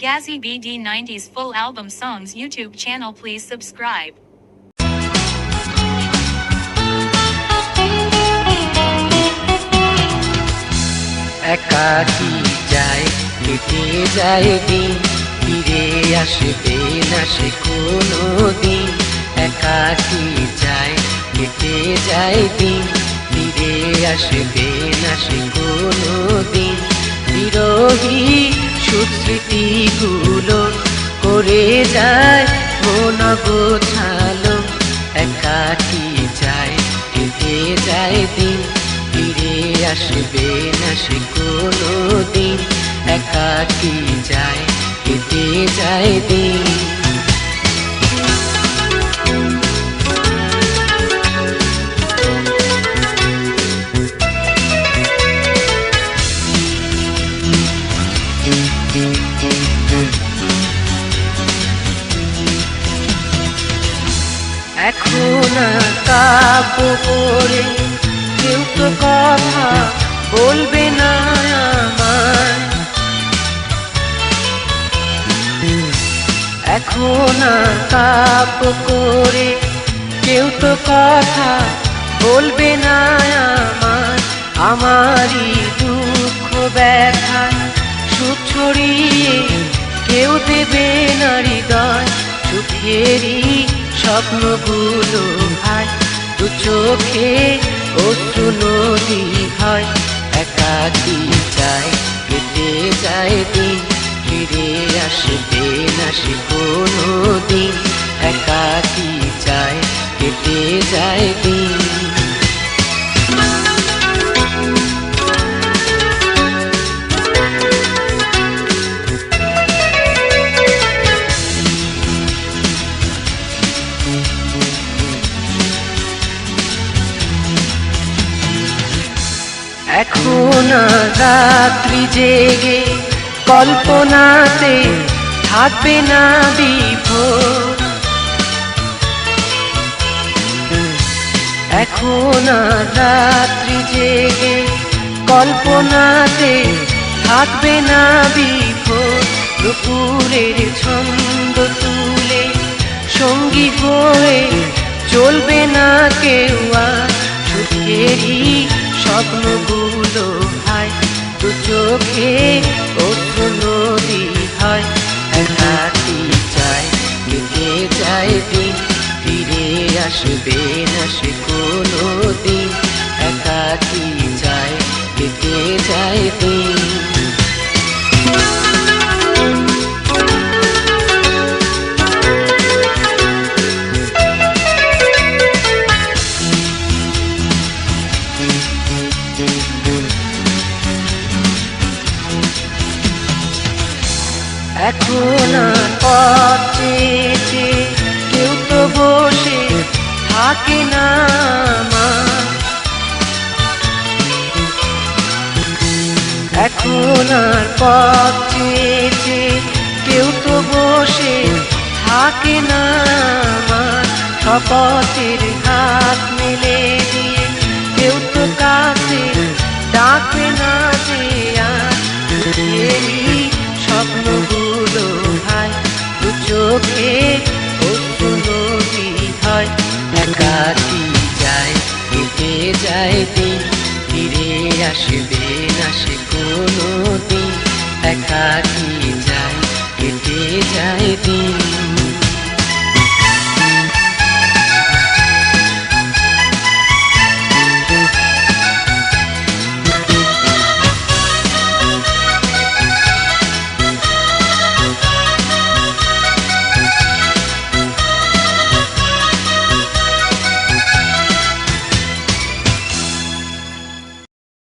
Gazzy BD90's full album songs YouTube channel. Please subscribe. একাকী যায় কেটে যায় দিন, ফিরে আসবে না সে কোনো দিন। একাকী যায় কেটে যায় দিন, ফিরে আসবে না সে কোনো দিন। বিরোহী সুস্মৃতিগুলো করে যায় মন গোছালো। একাকী যায় কেটে যায় দিন, ফিরে আসবে না সে কোনো দিন। একাকী যায় কেটে যায় দিন। এখন কাব্য করে কেউ তো কথা বলবে না আমায়। এখন কাব্য করে কেউ তো কথা বলবে না আমায়। আমারই দুঃখ ব্যথা সুখ ছড়িয়ে কেউ দেবে না হৃদয়। সুখেরই স্বপ্নগুলো ভাই দু চোখে অশ্রু নদী হয়। একাকী যায় কেটে যায় দিন, ফিরে আসবে না সে কোনো দিন। একাকী যায় কেটে যায় দিন। এখন রাত্রি জেগে কল্পনাতে থাকবে না বিভোর। এখন রাত্রি জেগে কল্পনাতে থাকবে না বিভোর। দুপুরের ছন্দ তুলে সঙ্গী হয়ে চলবে না কেউ আর। সুখেরই স্বপ্নগুলো ভাই দু চোখে অশ্রু নদী হয়। একাকী যায় কেটে যায় দিন, ফিরে আসবে না সে কোনো দিন। একাকী যায় কেটে যায় দিন। এখন পথ চেয়েছে কেউ তো বসে থাকে না আমার। এখন পথ চেয়েছে কেউ তো বসে থাকে না আমার। শপথের হাত মেলে দিয়ে কেউ তো কাছে ডাকে না যে আর। স্বপ্নগুলো ভাই দু চোখে অশ্রু নদী হয়। একাকী যায় কেটে যায় দিন, ফিরে আসবে না সে কোনো দিন। একাকী যায় কেটে যায় দিন।